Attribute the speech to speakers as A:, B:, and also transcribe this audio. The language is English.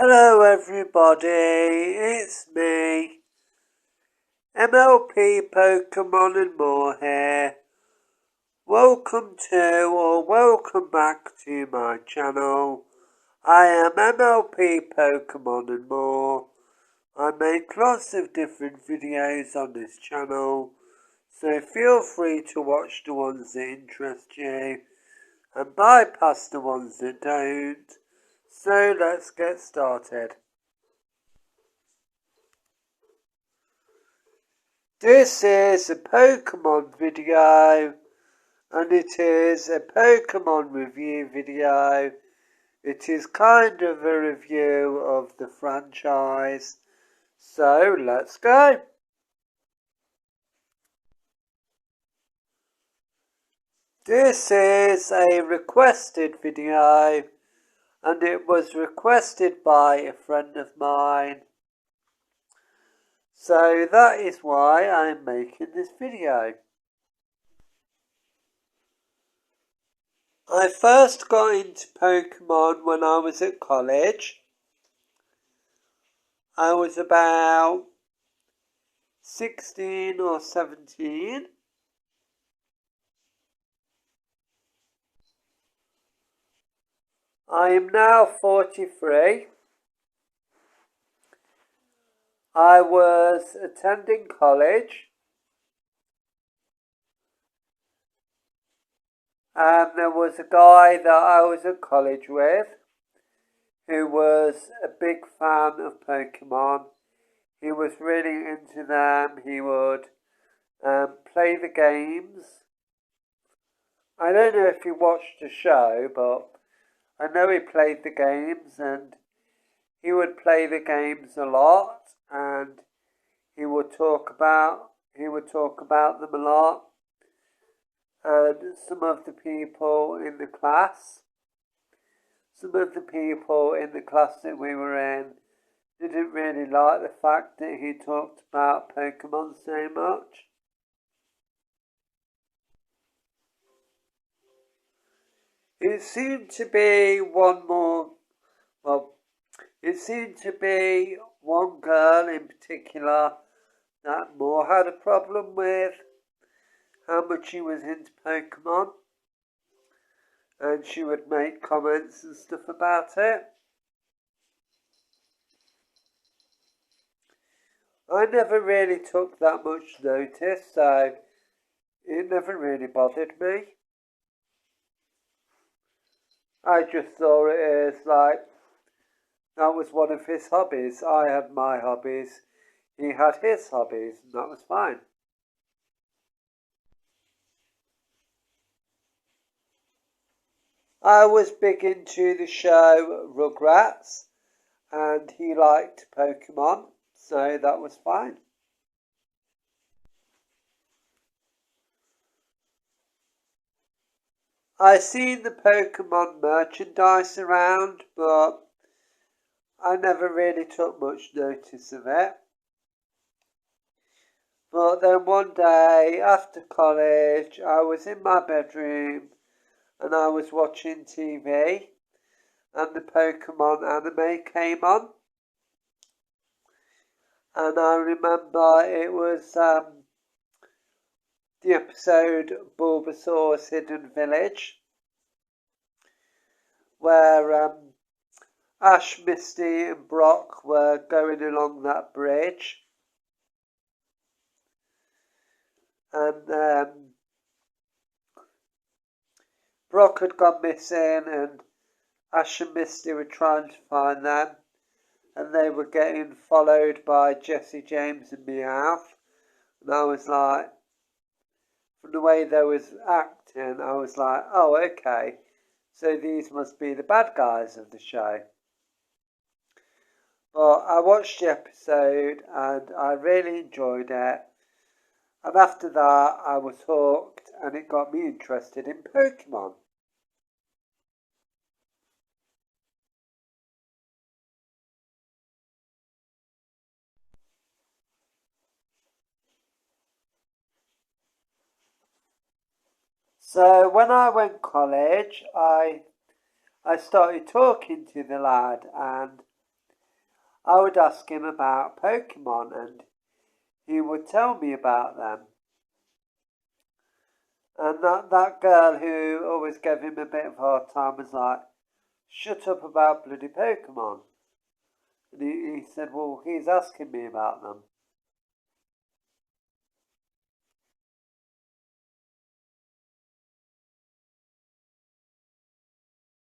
A: Hello everybody, it's me, MLP Pokémon and more here. Welcome back to my channel. I am MLP Pokémon and more. I make lots of different videos on this channel, so feel free to watch the ones that interest you and bypass the ones that don't. So let's get started. This is a Pokémon video, and it is a Pokémon review video. It is kind of a review of the franchise, so let's go. This is a requested video, and it was requested by a friend of mine. So that is why I'm making this video. I first got into Pokemon when I was at college. I was about 16 or 17. I am now 43. I was attending college. And there was a guy that I was at college with who was a big fan of Pokemon. He was really into them. He would play the games. I don't know if he watched the show, but I know he played the games, and he would play the games a lot, and he would talk about them a lot. And some of the people in the class that we were in didn't really like the fact that he talked about Pokemon so much. It seemed to be one girl in particular that more had a problem with how much she was into Pokemon, and she would make comments and stuff about it. I never really took that much notice, so it never really bothered me. I just saw it as like that was one of his hobbies. I had my hobbies, he had his hobbies, and that was fine. I was big into the show Rugrats, and he liked Pokemon, so that was fine. I seen the Pokemon merchandise around, but I never really took much notice of it. But then one day after college, I was in my bedroom and I was watching TV, and the Pokemon anime came on. And I remember it was the episode Bulbasaur's Hidden Village, where Ash, Misty and Brock were going along that bridge. And Brock had gone missing, and Ash and Misty were trying to find them, and they were getting followed by Jesse James and Meowth. And I was like, from the way they was acting, I was like, oh, okay, so these must be the bad guys of the show. But I watched the episode and I really enjoyed it. And after that, I was hooked, and it got me interested in Pokemon. So when I went college, I started talking to the lad, and I would ask him about Pokemon and he would tell me about them. And that girl who always gave him a bit of a hard time was like, shut up about bloody Pokemon. And he said, well, he's asking me about them.